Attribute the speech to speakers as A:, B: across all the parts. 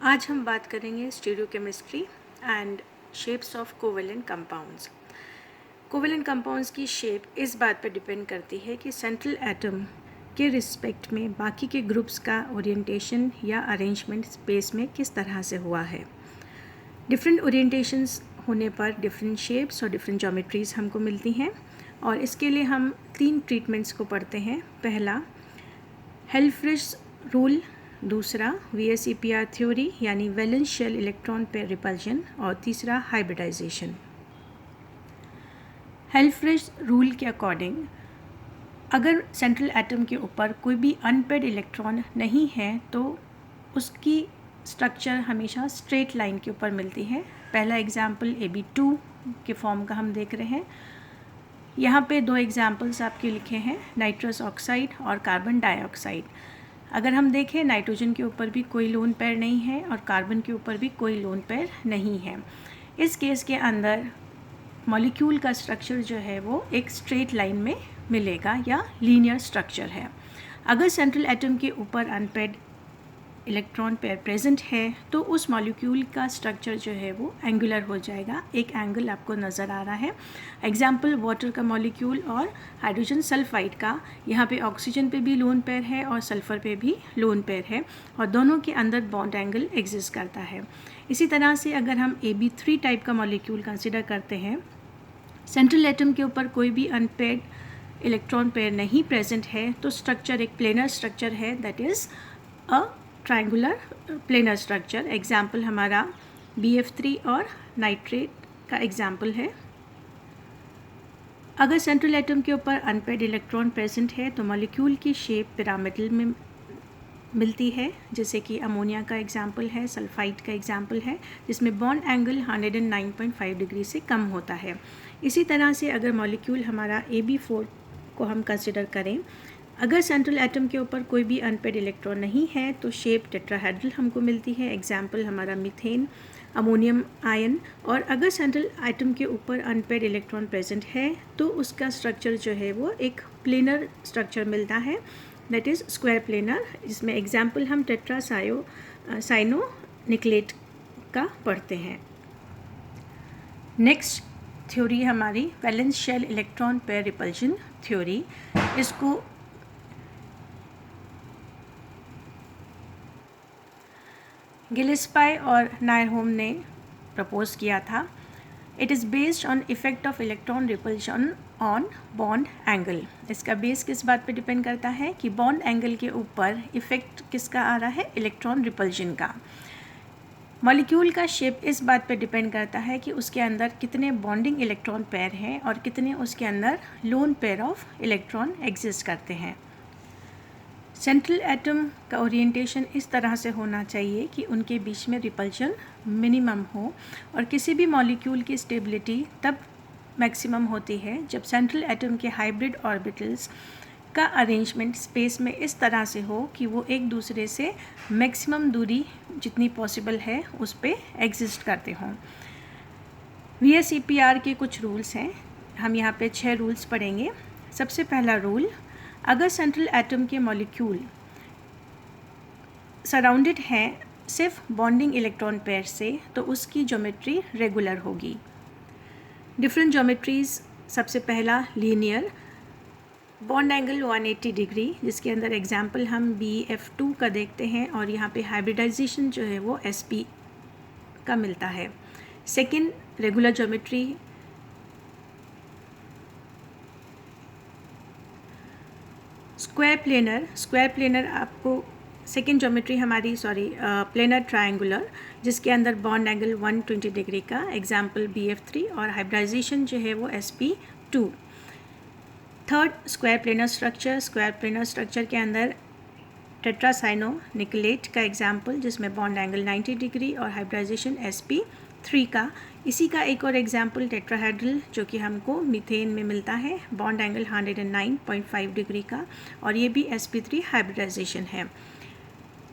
A: आज हम बात करेंगे stereochemistry and shapes of covalent compounds. Covalent compounds की शेप इस बात पर डिपेंड करती है कि सेंट्रल एटम के रिस्पेक्ट में बाकी के ग्रुप्स का ओरिएंटेशन या अरेंजमेंट स्पेस में किस तरह से हुआ है। डिफरेंट ओरिएंटेशंस होने पर डिफरेंट शेप्स और डिफरेंट ज्योमेट्रीज हमको मिलती हैं और इसके लिए हम 3 ट्रीटमेंट्स को पढ़ते हैं। पहला हेल्फ्रिश रूल, दूसरा VSEPR थ्योरी यानी valence shell electron pair repulsion और तीसरा हाइब्रिडाइजेशन। हेल्फ्रिश रूल के अकॉर्डिंग अगर सेंट्रल एटम के ऊपर कोई भी अनपेयर्ड इलेक्ट्रॉन नहीं है तो उसकी स्ट्रक्चर हमेशा स्ट्रेट लाइन के ऊपर मिलती है। पहला एग्जाम्पल AB2 के फॉर्म का हम देख रहे हैं। यहाँ पे 2 एग्जाम्पल्स आपके लिखे हैं, नाइट्रस ऑक्साइड और कार्बन डाइऑक्साइड। अगर हम देखें नाइट्रोजन के ऊपर भी कोई लोन पेयर नहीं है और कार्बन के ऊपर भी कोई लोन पेयर नहीं है। इस केस के अंदर मॉलिक्यूल का स्ट्रक्चर जो है वो एक स्ट्रेट लाइन में मिलेगा या लीनियर स्ट्रक्चर है। अगर सेंट्रल एटम के ऊपर अनपेयर्ड इलेक्ट्रॉन पेयर प्रेजेंट है तो उस मॉलिक्यूल का स्ट्रक्चर जो है वो एंगुलर हो जाएगा। एक एंगल आपको नज़र आ रहा है। एग्जाम्पल वाटर का मॉलिक्यूल और हाइड्रोजन सल्फाइड का। यहाँ पे ऑक्सीजन पे भी लोन पेयर है और सल्फ़र पे भी लोन पेयर है और दोनों के अंदर बॉन्ड एंगल एग्जिस्ट करता है। इसी तरह से अगर हम AB3 टाइप का मॉलिक्यूल कंसिडर करते हैं, सेंट्रल एटम के ऊपर कोई भी अनपेयर्ड इलेक्ट्रॉन पेयर नहीं प्रेजेंट है तो स्ट्रक्चर एक प्लेनर स्ट्रक्चर है, that is a triangular planar structure. Example हमारा BF3 और नाइट्रेट का एग्जाम्पल है। अगर सेंट्रल एटम के ऊपर अनपेयर्ड इलेक्ट्रॉन प्रेजेंट है तो मॉलिक्यूल की शेप पिरामिडल में मिलती है, जैसे कि अमोनिया का एग्जाम्पल है, सल्फाइड का एग्जाम्पल है, जिसमें बॉन्ड एंगल 109.5 डिग्री से कम होता है। इसी तरह से अगर मॉलिक्यूल हमारा AB4 को हम कंसिडर करें, अगर सेंट्रल एटम के ऊपर कोई भी अनपेयर्ड इलेक्ट्रॉन नहीं है तो शेप टेट्राहेड्रल हमको मिलती है। एग्जाम्पल हमारा मीथेन, अमोनियम आयन। और अगर सेंट्रल एटम के ऊपर अनपेयर्ड इलेक्ट्रॉन प्रेजेंट है तो उसका स्ट्रक्चर जो है वो एक प्लेनर स्ट्रक्चर मिलता है, दैट इज़ स्क्वायर प्लेनर, जिसमें एग्जाम्पल हम साइनो निकलेट का पढ़ते हैं। नेक्स्ट थ्योरी हमारी valence shell electron pair repulsion theory. इसको गिलेस्पाई और नायरहोम ने प्रपोज किया था। It is based on effect of electron repulsion on bond angle. इसका बेस किस बात पे डिपेंड करता है कि बॉन्ड एंगल के ऊपर इफेक्ट किसका आ रहा है, इलेक्ट्रॉन रिपल्जन का। मॉलिक्यूल का शेप इस बात पे डिपेंड करता है कि उसके अंदर कितने बॉन्डिंग इलेक्ट्रॉन पेयर हैं और कितने उसके अंदर loan pair of electron exist करते हैं। सेंट्रल एटम का ओरिएंटेशन इस तरह से होना चाहिए कि उनके बीच में रिपल्शन मिनिमम हो और किसी भी मॉलिक्यूल की स्टेबिलिटी तब मैक्सिमम होती है जब सेंट्रल एटम के हाइब्रिड ऑर्बिटल्स का अरेंजमेंट स्पेस में इस तरह से हो कि वो एक दूसरे से मैक्सिमम दूरी जितनी पॉसिबल है उस पर एग्जिस्ट करते हों। VSEPR के कुछ रूल्स हैं, हम यहाँ पे 6 रूल्स पढ़ेंगे। सबसे पहला रूल, अगर सेंट्रल एटम के मॉलिक्यूल सराउंडेड हैं सिर्फ बॉन्डिंग इलेक्ट्रॉन पेयर से तो उसकी ज्योमेट्री रेगुलर होगी। डिफरेंट ज्योमेट्रीज, सबसे पहला लीनियर, बॉन्ड एंगल 180 डिग्री, जिसके अंदर एग्जाम्पल हम BF2 का देखते हैं और यहाँ पे हाइब्रिडाइजेशन जो है वो SP का मिलता है। Second, regular geometry, square planar आपको सेकेंड ज्योमेट्री हमारी प्लेनर ट्रायंगुलर, जिसके अंदर बॉन्ड एंगल 120 डिग्री का, एग्जाम्पल BF3 और हाइब्रिडाइजेशन जो है वो SP2। Third, square planar structure के अंदर टेट्रासाइनो निकलेट का एग्जाम्पल, जिसमें बॉन्ड एंगल 90 डिग्री और हाइब्रिडाइजेशन SP3 का। इसी का एक और एग्जाम्पल टेट्राहेड्रल जो कि हमको मीथेन में मिलता है, बॉन्ड एंगल 109.5 डिग्री का और ये भी SP3 हाइब्रिडाइजेशन है।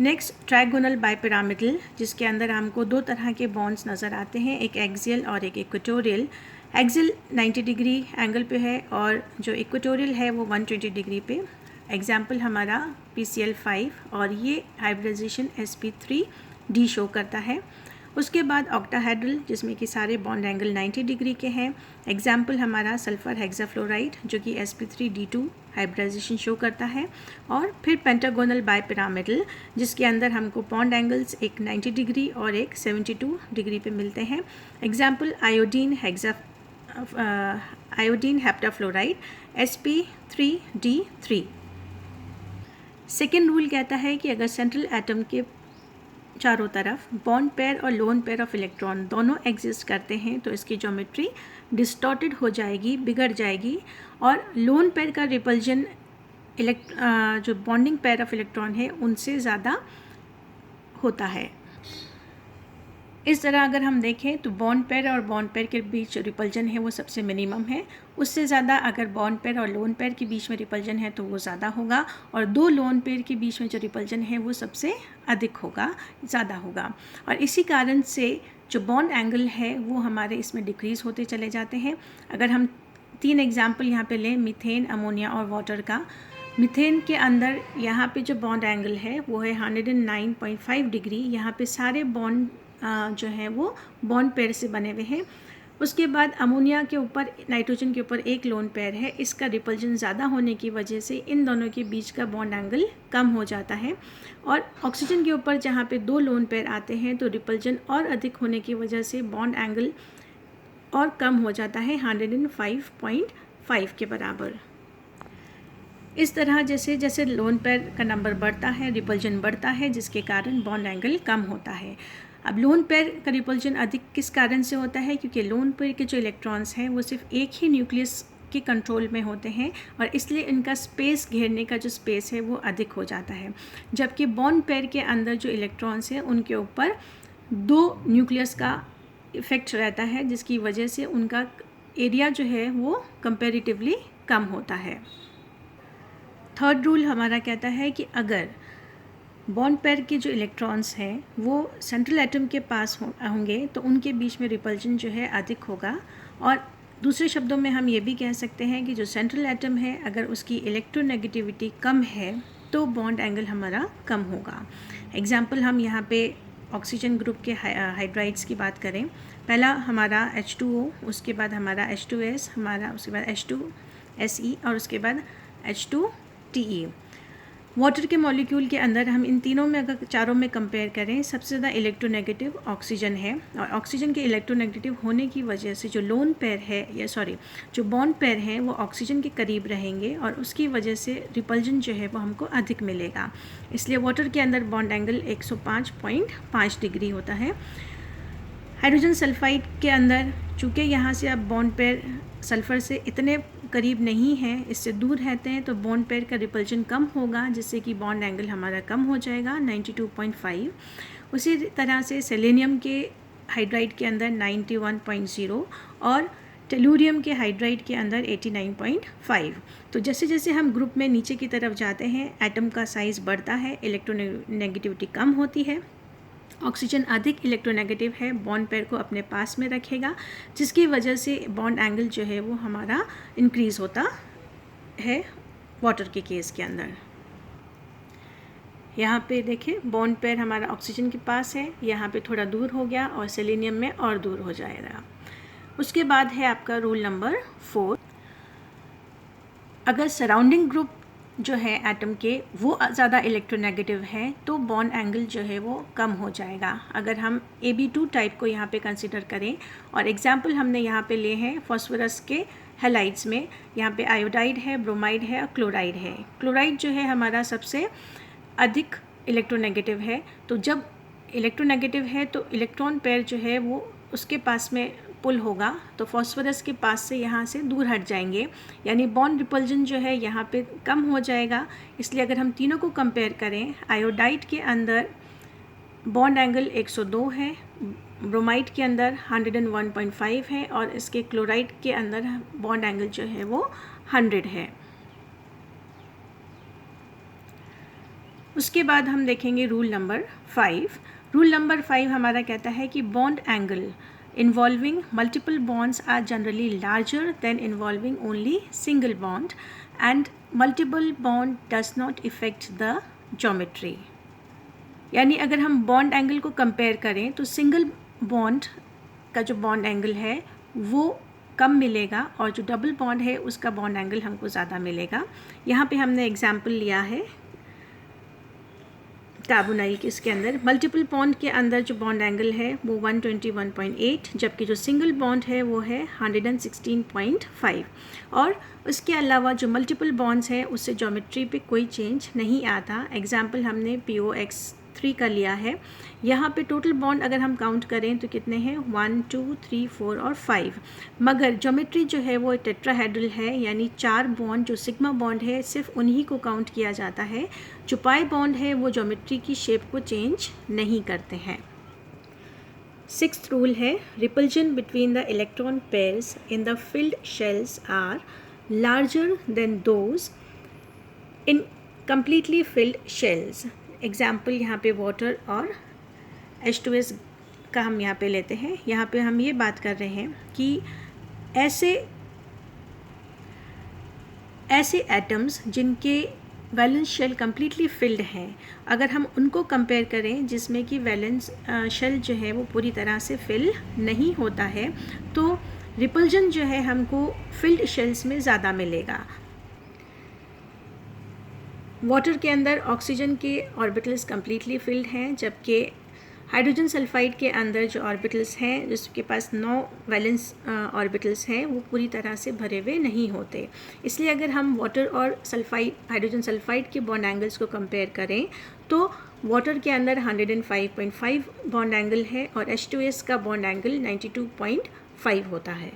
A: नेक्स्ट, ट्रायगोनल बाइपिरामिडल, जिसके अंदर हमको 2 तरह के बॉन्ड्स नज़र आते हैं, एक एक्सियल और एक इक्वेटोरियल। एक्सियल 90 डिग्री एंगल पे है और जो इक्वेटोरियल है वो 120 डिग्री पे। एग्जाम्पल हमारा PCl5 और ये हाइब्रिडाइजेशन SP3 डी शो करता है। उसके बाद ऑक्टाहेड्रल, जिसमें कि सारे बॉन्ड एंगल 90 डिग्री के हैं। एग्जाम्पल हमारा सल्फर हेक्साफ्लोराइड, जो कि sp3d2 हाइब्रिडाइजेशन शो करता है। और फिर पेंटागोनल बाइपिरामिडल, जिसके अंदर हमको बॉन्ड एंगल्स एक 90 डिग्री और एक 72 डिग्री पे मिलते हैं। Example iodine heptafluoride sp3d3। Second rule कहता है कि अगर सेंट्रल एटम के चारों तरफ बॉन्ड पेयर और लोन पेयर ऑफ इलेक्ट्रॉन दोनों एग्जिस्ट करते हैं तो इसकी ज्योमेट्री डिस्टॉर्टेड हो जाएगी, बिगड़ जाएगी, और लोन पेयर का रिपल्जन जो बॉन्डिंग पेयर ऑफ इलेक्ट्रॉन है उनसे ज़्यादा होता है। इस तरह अगर हम देखें तो बॉन्ड पेयर और बॉन्ड पेयर के बीच रिपल्जन है वो सबसे मिनिमम है। उससे ज़्यादा अगर बॉन्ड पेयर और लोन पेयर के बीच में रिपल्जन है तो वो ज़्यादा होगा, और दो लोन पेयर के बीच में जो रिपल्जन है वो सबसे अधिक होगा, ज़्यादा होगा। और इसी कारण से जो बॉन्ड एंगल है वो हमारे इसमें डिक्रीज़ होते चले जाते हैं। अगर हम 3 एग्जाम्पल यहाँ पे लें, मीथेन, अमोनिया और वाटर का। मीथेन के अंदर यहाँ पे जो बॉन्ड एंगल है वो है 109.5 डिग्री। यहाँ पे सारे बॉन्ड जो है वो बॉन्ड पेयर से बने हुए हैं। उसके बाद अमोनिया के ऊपर, नाइट्रोजन के ऊपर एक लोन पेयर है। इसका रिपल्जन ज़्यादा होने की वजह से इन दोनों के बीच का बॉन्ड एंगल कम हो जाता है। और ऑक्सीजन के ऊपर जहाँ पे 2 लोन पेयर आते हैं तो रिपल्जन और अधिक होने की वजह से बॉन्ड एंगल और कम हो जाता है 105.5 के बराबर। इस तरह जैसे जैसे लोन पेयर का नंबर बढ़ता है, रिपल्जन बढ़ता है, जिसके कारण बॉन्ड एंगल कम होता है। अब लोन पेयर का रिपल्जन अधिक किस कारण से होता है? क्योंकि लोन पेयर के जो इलेक्ट्रॉन्स हैं वो सिर्फ एक ही न्यूक्लियस के कंट्रोल में होते हैं, और इसलिए इनका स्पेस घेरने का जो स्पेस है वो अधिक हो जाता है। जबकि बॉन्ड पेयर के अंदर जो इलेक्ट्रॉन्स हैं उनके ऊपर 2 न्यूक्लियस का इफ़ेक्ट रहता है, जिसकी वजह से उनका एरिया जो है वो कंपैरेटिवली कम होता है। थर्ड रूल हमारा कहता है कि अगर बॉन्ड पेयर के जो इलेक्ट्रॉन्स हैं वो सेंट्रल एटम के पास होंगे तो उनके बीच में रिपल्जन जो है अधिक होगा। और दूसरे शब्दों में हम ये भी कह सकते हैं कि जो सेंट्रल एटम है अगर उसकी इलेक्ट्रोनेगेटिविटी कम है तो बॉन्ड एंगल हमारा कम होगा। एग्जाम्पल हम यहाँ पे ऑक्सीजन ग्रुप के हाइड्राइड्स की बात करें। पहला हमारा H2O, उसके बाद हमारा H2S, हमारा उसके बाद H2Se और उसके बाद H2Te। वाटर के मॉलिक्यूल के अंदर हम इन तीनों में अगर चारों में कंपेयर करें, सबसे ज़्यादा इलेक्ट्रोनेगेटिव ऑक्सीजन है, और ऑक्सीजन के इलेक्ट्रोनेगेटिव होने की वजह से जो लोन पेयर है जो बॉन्ड पेयर हैं वो ऑक्सीजन के करीब रहेंगे, और उसकी वजह से रिपल्जन जो है वो हमको अधिक मिलेगा। इसलिए वाटर के अंदर बॉन्ड एंगल 105.5 डिग्री होता है। हाइड्रोजन सल्फाइड के अंदर चूँकि यहाँ से अब बॉन्ड पेयर सल्फ़र से इतने करीब नहीं है, इससे दूर रहते हैं, तो बॉन्ड पेयर का रिपल्जन कम होगा, जिससे कि बॉन्ड एंगल हमारा कम हो जाएगा 92.5। उसी तरह से सेलेनियम के हाइड्राइड के अंदर 91.0 और टेलुरियम के हाइड्राइड के अंदर 89.5। तो जैसे जैसे हम ग्रुप में नीचे की तरफ जाते हैं एटम का साइज़ बढ़ता है, इलेक्ट्रोनेगेटिविटी कम होती है। ऑक्सीजन अधिक इलेक्ट्रोनेगेटिव है, बॉन्ड पेयर को अपने पास में रखेगा, जिसकी वजह से बॉन्ड एंगल जो है वो हमारा इंक्रीज़ होता है वाटर के केस के अंदर। यहाँ पे देखें बॉन्ड पेयर हमारा ऑक्सीजन के पास है, यहाँ पे थोड़ा दूर हो गया और सेलेनियम में और दूर हो जाएगा। उसके बाद है आपका रूल नंबर 4। अगर सराउंडिंग ग्रुप जो है एटम के वो ज़्यादा इलेक्ट्रोनेगेटिव है तो बॉन्ड एंगल जो है वो कम हो जाएगा। अगर हम Ab2 टाइप को यहाँ पे कंसिडर करें, और एग्जाम्पल हमने यहाँ पे लिए हैं फॉस्फोरस के हैलाइड्स में, यहाँ पे आयोडाइड है, ब्रोमाइड है और क्लोराइड है। क्लोराइड जो है हमारा सबसे अधिक इलेक्ट्रोनेगेटिव है, तो जब इलेक्ट्रोनेगेटिव है तो इलेक्ट्रॉन पेयर जो है वो उसके पास में पुल होगा, तो फॉस्फोरस के पास से यहाँ से दूर हट जाएंगे, यानी बॉन्ड रिपल्जन जो है यहाँ पे कम हो जाएगा। इसलिए अगर हम तीनों को कंपेयर करें, आयोडाइड के अंदर बॉन्ड एंगल 102 है, ब्रोमाइड के अंदर 101.5 है, और इसके क्लोराइड के अंदर बॉन्ड एंगल जो है वो 100 है। उसके बाद हम देखेंगे रूल नंबर 5। रूल नंबर 5 हमारा कहता है कि bond angle involving multiple bonds are generally larger than involving only single bond, and multiple bond does not affect the geometry. यानी अगर हम बॉन्ड एंगल को कंपेयर करें तो सिंगल बॉन्ड का जो बॉन्ड एंगल है वो कम मिलेगा और जो डबल बॉन्ड है उसका बॉन्ड एंगल हमको ज़्यादा मिलेगा। यहाँ पे हमने एग्जाम्पल लिया है कार्बोनाइल के, इसके अंदर मल्टीपल बॉन्ड के अंदर जो बॉन्ड एंगल है वो 121.8, जबकि जो सिंगल बॉन्ड है वो है 116.5। और उसके अलावा जो मल्टीपल बॉन्ड्स हैं उससे ज्योमेट्री पे कोई चेंज नहीं आता। एग्जाम्पल हमने POX3 का लिया है। यहाँ पे टोटल बॉन्ड अगर हम काउंट करें तो कितने हैं, 1 2 3 4 और 5, मगर ज्योमेट्री जो है वो टेट्राहेड्रल है, यानी 4 बॉन्ड जो सिग्मा बॉन्ड है सिर्फ उन्हीं को काउंट किया जाता है। जो पाई बॉन्ड है वो ज्योमेट्री की शेप को चेंज नहीं करते हैं। 6th रूल है, repulsion between the electron pairs in the filled shells are larger than those in completely filled shells। Example यहाँ पे वाटर और H2S का हम यहाँ पे लेते हैं। यहाँ पे हम ये बात कर रहे हैं कि ऐसे एटम्स जिनके वैलेंस शेल कम्प्लीटली फिल्ड हैं, अगर हम उनको कंपेयर करें जिसमें कि वैलेंस शेल जो है वो पूरी तरह से फिल नहीं होता है, तो रिपल्जन जो है हमको फिल्ड शेल्स में ज़्यादा मिलेगा। वाटर के अंदर ऑक्सीजन के ऑर्बिटल्स कम्प्लीटली फिल्ड हैं, जबकि हाइड्रोजन सल्फाइड के अंदर जो ऑर्बिटल्स हैं जिसके पास 9 वैलेंस ऑर्बिटल्स हैं वो पूरी तरह से भरे हुए नहीं होते। इसलिए अगर हम वाटर और हाइड्रोजन सल्फाइड के बॉन्ड एंगल्स को कंपेयर करें तो वाटर के अंदर 105.5 बॉन्ड एंगल है और H2S का बॉन्ड एंगल 92.5 होता है।